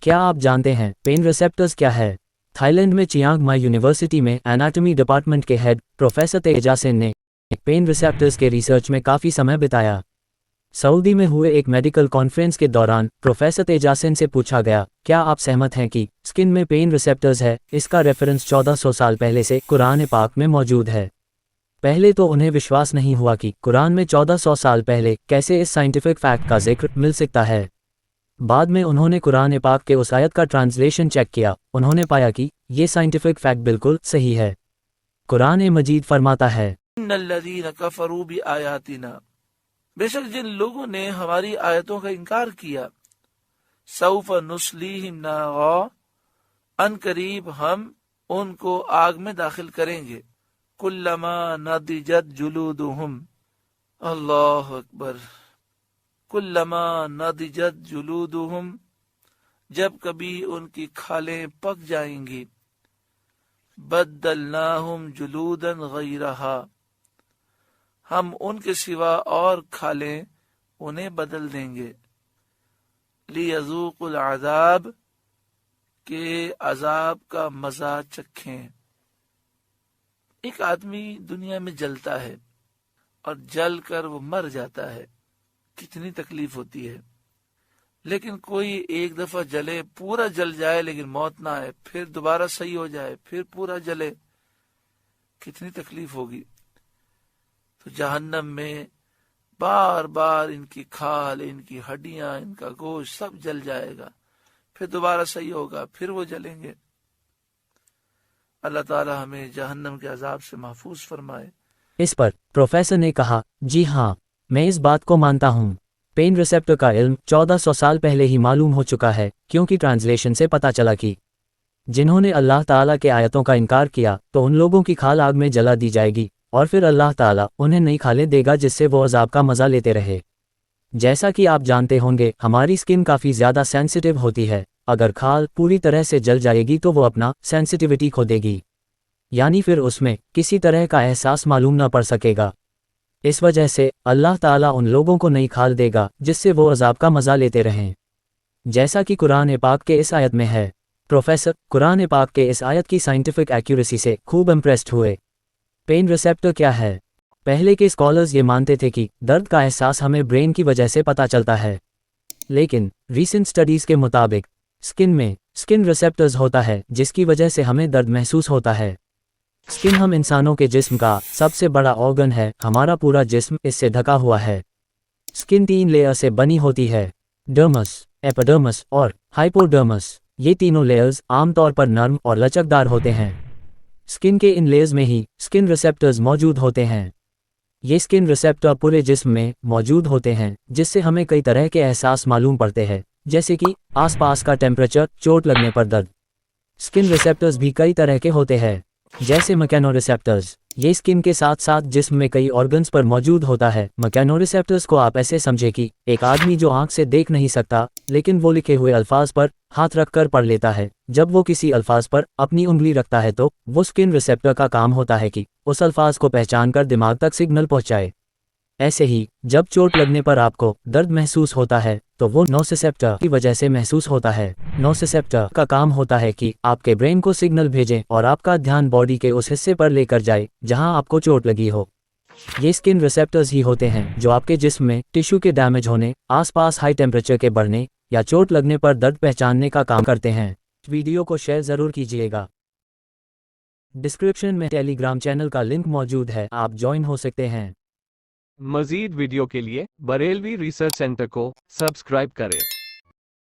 क्या आप जानते हैं पेन रिसेप्टर्स क्या है? थाईलैंड में चियांग माई यूनिवर्सिटी में एनाटॉमी डिपार्टमेंट के हेड प्रोफेसर तेजासेन ने पेन रिसेप्टर्स के रिसर्च में काफ़ी समय बिताया। सऊदी में हुए एक मेडिकल कॉन्फ्रेंस के दौरान प्रोफेसर तेजासेन से पूछा गया, क्या आप सहमत हैं कि स्किन में पेन रिसेप्टर्स है? इसका रेफरेंस 1400 साल पहले से कुरान पाक में मौजूद है। पहले तो उन्हें विश्वास नहीं हुआ कि कुरान में 1400 साल पहले कैसे इस साइंटिफिक फैक्ट का जिक्र मिल सकता है। बाद में उन्होंने कुरान पाक के उस आयत का ट्रांसलेशन चेक किया। उन्होंने पाया कि ये साइंटिफिक फैक्ट बिल्कुल सही है। कुरान मजीद फरमाता है, इन्नल्लज़ीना कफ़रू बिआयातिना, बेशक जिन लोगों ने हमारी आयतों का इनकार किया, सौफ नुस्लीहिम नारा, अनकरीब हम उनको आग में दाखिल करेंगे। कुल्लमा नदिजत जुलूदुहुम, अल्लाह अकबर, कुल्लमा नदिजत जुलूदुहुम, जब कभी उनकी खालें पक जाएंगी, बद्दलनाहुम जुलूदन गैरहा, हम उनके सिवा और खालें उन्हें बदल देंगे। लियज़ूक़ुल अज़ाब, के अजाब का मजा चखें। एक आदमी दुनिया में जलता है और जल कर वो मर जाता है, कितनी तकलीफ होती है। लेकिन कोई एक दफा जले, पूरा जल जाए लेकिन मौत ना आए, फिर दोबारा सही हो जाए, फिर पूरा जले, कितनी तकलीफ होगी। तो जहन्नम में बार बार इनकी खाल, इनकी हड्डियां, इनका गोश्त सब जल जाएगा, फिर दोबारा सही होगा, फिर वो जलेंगे। अल्लाह ताला हमें जहन्नम के अजाब से महफूज फरमाए। इस पर प्रोफेसर ने कहा, जी हाँ, मैं इस बात को मानता हूँ। पेन रिसेप्टर का इल्म 1400 साल पहले ही मालूम हो चुका है, क्योंकि ट्रांसलेशन से पता चला कि जिन्होंने अल्लाह ताला के आयतों का इनकार किया तो उन लोगों की खाल आग में जला दी जाएगी और फिर अल्लाह ताला उन्हें नई खालें देगा जिससे वो अजाब का मज़ा लेते रहे। जैसा कि आप जानते होंगे, हमारी स्किन काफ़ी ज़्यादा सेंसिटिव होती है। अगर खाल पूरी तरह से जल जाएगी तो वो अपना सेंसिटिविटी खो देगी, यानी फिर उसमें किसी तरह का एहसास मालूम ना पड़ सकेगा। इस वजह से अल्लाह ताला उन लोगों को नई खाल देगा जिससे वो अजाब का मज़ा लेते रहें, जैसा कि कुरान पाक के इस आयत में है। प्रोफेसर कुरान पाक के इस आयत की साइंटिफिक एक्यूरेसी से खूब इम्प्रेस्ड हुए। पेन रिसेप्टर क्या है? पहले के स्कॉलर्स ये मानते थे कि दर्द का एहसास हमें ब्रेन की वजह से पता चलता है, लेकिन रीसेंट स्टडीज़ के मुताबिक स्किन में स्किन रिसेप्टर्स होता है जिसकी वजह से हमें दर्द महसूस होता है। स्किन हम इंसानों के जिस्म का सबसे बड़ा ऑर्गन है। हमारा पूरा जिस्म इससे ढका हुआ है। स्किन 3 लेयर से बनी होती है, डर्मस, एपिडर्मस और हाइपोडर्मस। ये तीनों लेयर्स आमतौर पर नर्म और लचकदार होते हैं। स्किन के इन लेयर्स में ही स्किन रिसेप्टर्स मौजूद होते हैं। ये स्किन रिसेप्टर पूरे जिस्म में मौजूद होते हैं, जिससे हमें कई तरह के एहसास मालूम पड़ते हैं, जैसे कि आसपास का टेम्परेचर, चोट लगने पर दर्द। स्किन रिसेप्टर्स भी कई तरह के होते हैं, जैसे मैकेनोरिसेप्टर्स। ये स्किन के साथ साथ जिस्म में कई ऑर्गन्स पर मौजूद होता है। मैकेनोरिसेप्टर्स को आप ऐसे समझे कि एक आदमी जो आंख से देख नहीं सकता, लेकिन वो लिखे हुए अल्फाज पर हाथ रखकर पढ़ लेता है। जब वो किसी अल्फाज पर अपनी उंगली रखता है तो वो स्किन रिसेप्टर का काम होता है कि उस अल्फाज को पहचान कर दिमाग तक सिग्नल पहुंचाए। ऐसे ही जब चोट लगने पर आपको दर्द महसूस होता है तो वो नोसिसेप्टर की वजह से महसूस होता है। नोसिसेप्टर का काम होता है कि आपके ब्रेन को सिग्नल भेजें और आपका ध्यान बॉडी के उस हिस्से पर लेकर जाए जहां आपको चोट लगी हो। ये स्किन रिसेप्टर्स ही होते हैं जो आपके जिस्म में टिश्यू के डैमेज होने, आसपास हाई टेम्परेचर के बढ़ने या चोट लगने पर दर्द पहचानने का काम करते हैं। वीडियो को शेयर ज़रूर कीजिएगा। डिस्क्रिप्शन में टेलीग्राम चैनल का लिंक मौजूद है, आप ज्वाइन हो सकते हैं। मजीद वीडियो के लिए बरेलवी रिसर्च सेंटर को सब्सक्राइब करें।